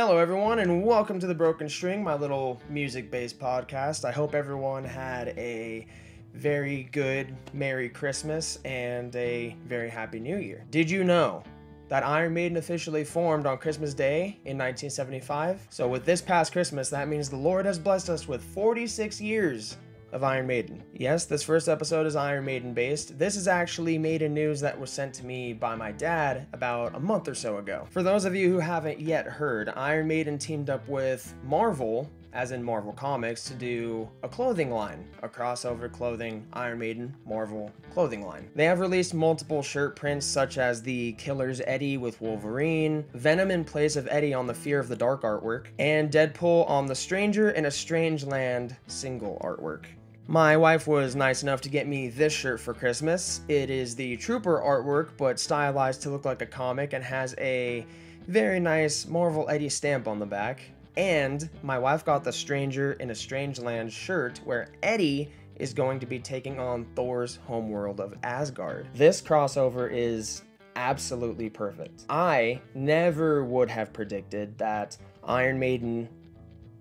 Hello everyone and welcome to The Broken String, my little music-based podcast. I hope everyone had a very good Merry Christmas and a very Happy New Year. Did you know that Iron Maiden officially formed on Christmas Day in 1975? So with this past Christmas, that means the Lord has blessed us with 46 years of Iron Maiden. Yes, this first episode is Iron Maiden based. This is actually Maiden news that was sent to me by my dad about a month or so ago. For those of you who haven't yet heard, Iron Maiden teamed up with Marvel, as in Marvel Comics, to do a clothing line, a crossover clothing Iron Maiden Marvel clothing line. They have released multiple shirt prints such as the Killer's Eddie with Wolverine, Venom in place of Eddie on the Fear of the Dark artwork, and Deadpool on the Stranger in a Strange Land single artwork. My wife was nice enough to get me this shirt for Christmas. It is the Trooper artwork, but stylized to look like a comic and has a very nice Marvel Eddie stamp on the back. And my wife got the Stranger in a Strange Land shirt where Eddie is going to be taking on Thor's homeworld of Asgard. This crossover is absolutely perfect. I never would have predicted that Iron Maiden,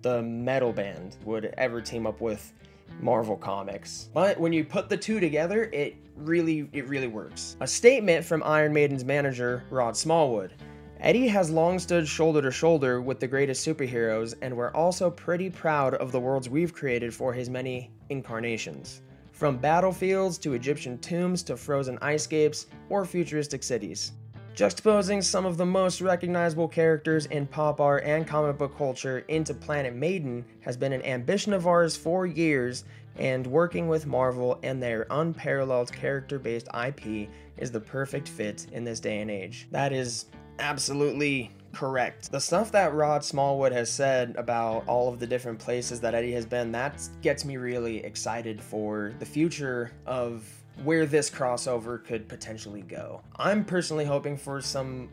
the metal band, would ever team up with Marvel Comics. But when you put the two together, it really works. A statement from Iron Maiden's manager, Rod Smallwood. Eddie has long stood shoulder to shoulder with the greatest superheroes, and we're also pretty proud of the worlds we've created for his many incarnations. From battlefields to Egyptian tombs to frozen icescapes or futuristic cities. Juxtaposing some of the most recognizable characters in pop art and comic book culture into Planet Maiden has been an ambition of ours for years, and working with Marvel and their unparalleled character-based IP is the perfect fit in this day and age. That is absolutely correct. The stuff that Rod Smallwood has said about all of the different places that Eddie has been, that gets me really excited for the future of where this crossover could potentially go. I'm personally hoping for some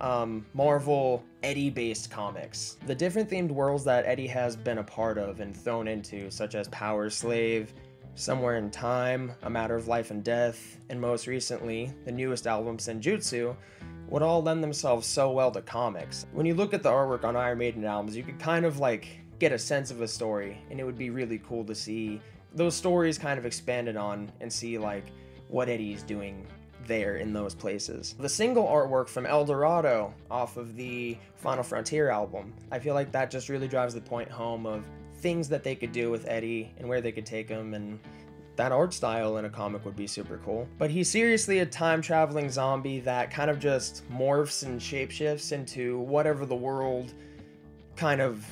Marvel Eddie-based comics. The different themed worlds that Eddie has been a part of and thrown into, such as Power Slave, Somewhere in Time, A Matter of Life and Death, and most recently, the newest album, Senjutsu, would all lend themselves so well to comics. When you look at the artwork on Iron Maiden albums, you could kind of get a sense of a story, and it would be really cool to see those stories kind of expanded on and see what Eddie's doing there in those places. The single artwork from El Dorado off of the Final Frontier album, I feel like that just really drives the point home of things that they could do with Eddie and where they could take him, and that art style in a comic would be super cool. But he's seriously a time-traveling zombie that kind of just morphs and shapeshifts into whatever the world kind of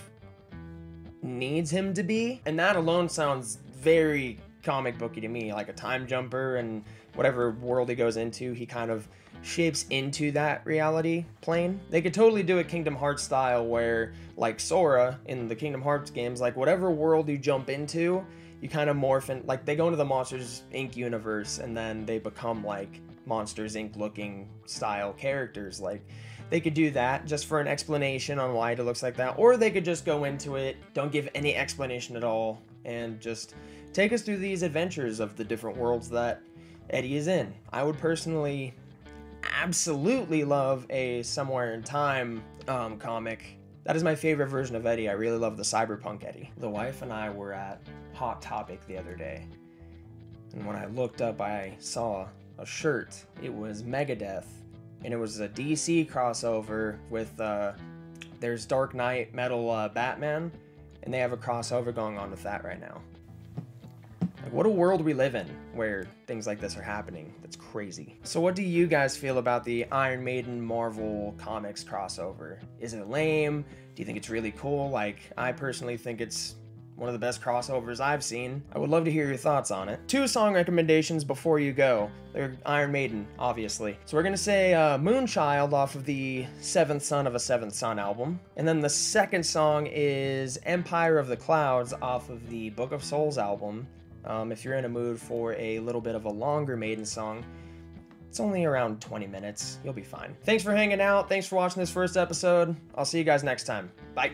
needs him to be, and that alone sounds very comic booky to me, like a time jumper, and whatever world he goes into, he kind of shapes into that reality plane. They could totally do it Kingdom Hearts style, where like Sora in the Kingdom Hearts games, whatever world you jump into, you kind of morph in, they go into the Monsters Inc. universe and then they become Monsters Inc. looking style characters. They could do that just for an explanation on why it looks like that, or they could just go into it, don't give any explanation at all, and just take us through these adventures of the different worlds that Eddie is in. I would personally absolutely love a Somewhere in Time comic. That is my favorite version of Eddie. I really love the cyberpunk Eddie. The wife and I were at Hot Topic the other day, and when I looked up, I saw a shirt. It was Megadeth, and it was a DC crossover with there's Dark Knight Metal Batman, and they have a crossover going on with that right now. What a world we live in where things like this are happening. That's crazy. So what do you guys feel about the Iron Maiden Marvel Comics crossover? Is it lame? Do you think it's really cool? I personally think it's one of the best crossovers I've seen. I would love to hear your thoughts on it. 2 song recommendations before you go. They're Iron Maiden, obviously. So we're gonna say Moonchild off of the Seventh Son of a Seventh Son album. And then the second song is Empire of the Clouds off of the Book of Souls album. If you're in a mood for a little bit of a longer Maiden song, it's only around 20 minutes. You'll be fine. Thanks for hanging out. Thanks for watching this first episode. I'll see you guys next time. Bye.